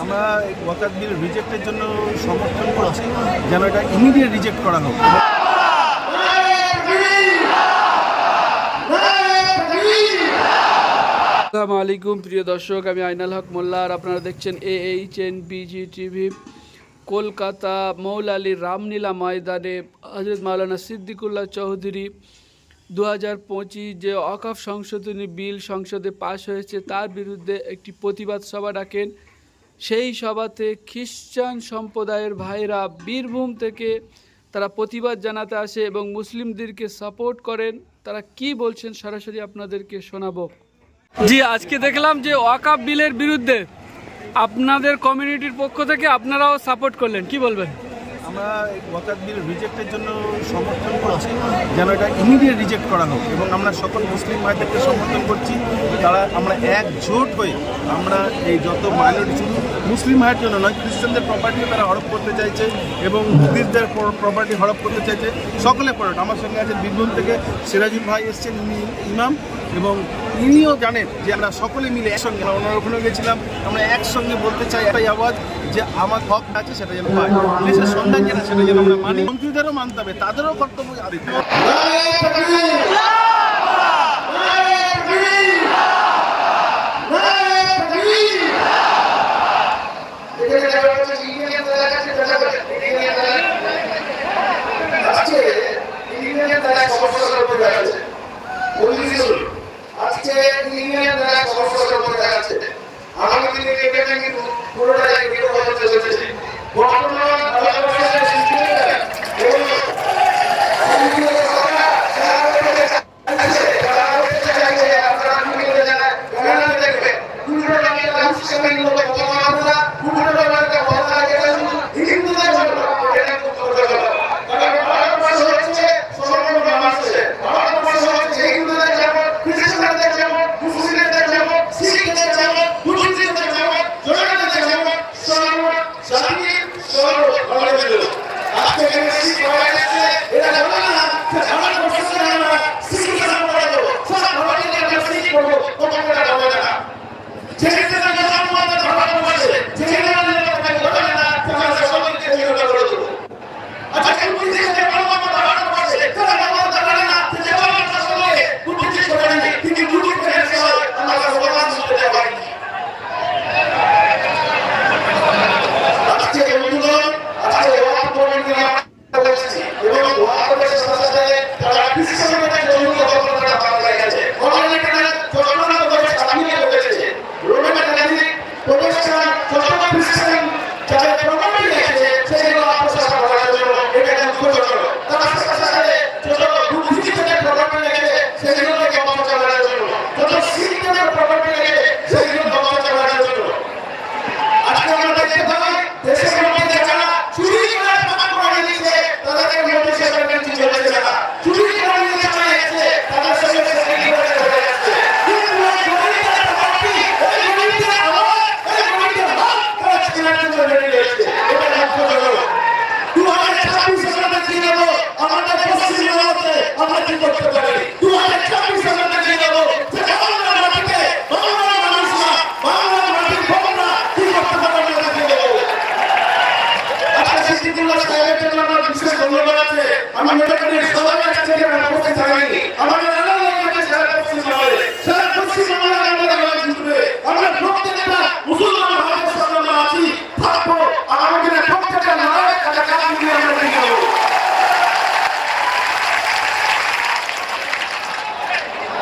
আমরা ওয়াকাফ বিল রিজেক্টের জন্য সমর্থন করছি, যেন এটা ইমিডিয়েট রিজেক্ট করা হোক। আসসালামু আলাইকুম প্রিয় দর্শক, আমি আইনাল হক মোল্লা আর আপনারা দেখছেন AHNBG টিভি। কলকাতা মৌলালী রামলীলা ময়দানে হযরত মাওলানা সিদ্দিকুল্লাহ চৌধুরী 2025 যে ওয়াকফ সংশোধনী বিল সংসদে পাশ হয়েছে তার বিরুদ্ধে একটি প্রতিবাদ সভা ডাকেন। সেই সভাতে খ্রিস্টান সম্প্রদায়ের ভাইরা বীরভূম থেকে তারা প্রতিবাদ জানাতে আসে এবং মুসলিমদেরকে সাপোর্ট করেন। তারা কি বলছেন সরাসরি আপনাদেরকে শোনাবো। জি, আজকে দেখলাম যে ওয়াকফ বিলের বিরুদ্ধে আপনাদের কমিউনিটির পক্ষ থেকে আপনারাও সাপোর্ট করলেন, কি বলবেন? আমরা ওয়াকাফ বিল রিজেক্টের জন্য সমর্থন করছি, যেন এটা ইমিডিয়েট রিজেক্ট করা হোক। এবং আমরা সকল মুসলিম ভাইদেরকে সমর্থন করছি, তারা আমরা একজোট হয়ে আমরা এই যত মাইনরিটি, শুধু মুসলিম ভাইয়ের জন্য নয়, খ্রিস্টানদের প্রপার্টিও তারা হড়প করতে চাইছে এবং বুদ্ধিস্টদের প্রপার্টি হড়প করতে চাইছে, সকলে পড়ে। আমার সঙ্গে আছে বীরভূম থেকে সিরাজুল ভাই এসছেন, উনি ইমাম, এবং ইনিও জানেন যে আমরা সকলে মিলে একসঙ্গে, ওনার ওখানে গেছিলাম, আমরা একসঙ্গে বলতে চাই একটাই আওয়াজ যে আমার হক আছে সেটা যেন পায়, দেশের সন্ধান যেন সেটা যেন আমরা মানি। মন্ত্রীদেরও মানতে হবে, তাদেরও কর্তব্য আদিত।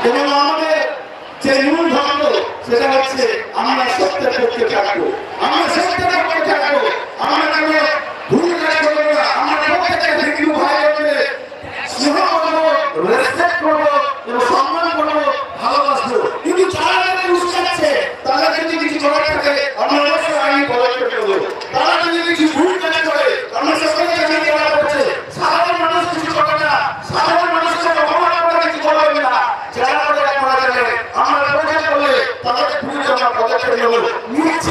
এবং আমাদের যে মূল ধর্ম সেটা হচ্ছে আমরা সত্যের পক্ষে থাকবো, আমরা সত্যের পক্ষে থাকবো, আমরা কোনো ভুল কাজ করবো না, আমরা প্রত্যেকটা হিন্দু ভাই বোনকে স্নেহ করবো, রেসপেক্ট করবো এবং সম্মান করবো, ভালোবাসবো। কিন্তু যারা তাদের উস্কাচ্ছে, তারা যদি কিছু করার থাকে আমরা অবশ্যই আইনি পদক্ষেপ করবো। তারা যদি কিছু ভুল কাজ করে আমরা সকলে জানি করা হচ্ছে, সাধারণ মানুষ কিছু করবে না, সাধারণ মানুষকে অপমান করে কিছু করবে না। যারা আমরা প্রচার করলে তাদের বিরুদ্ধে আমরা পদক্ষেপ নেব, নিচ্ছি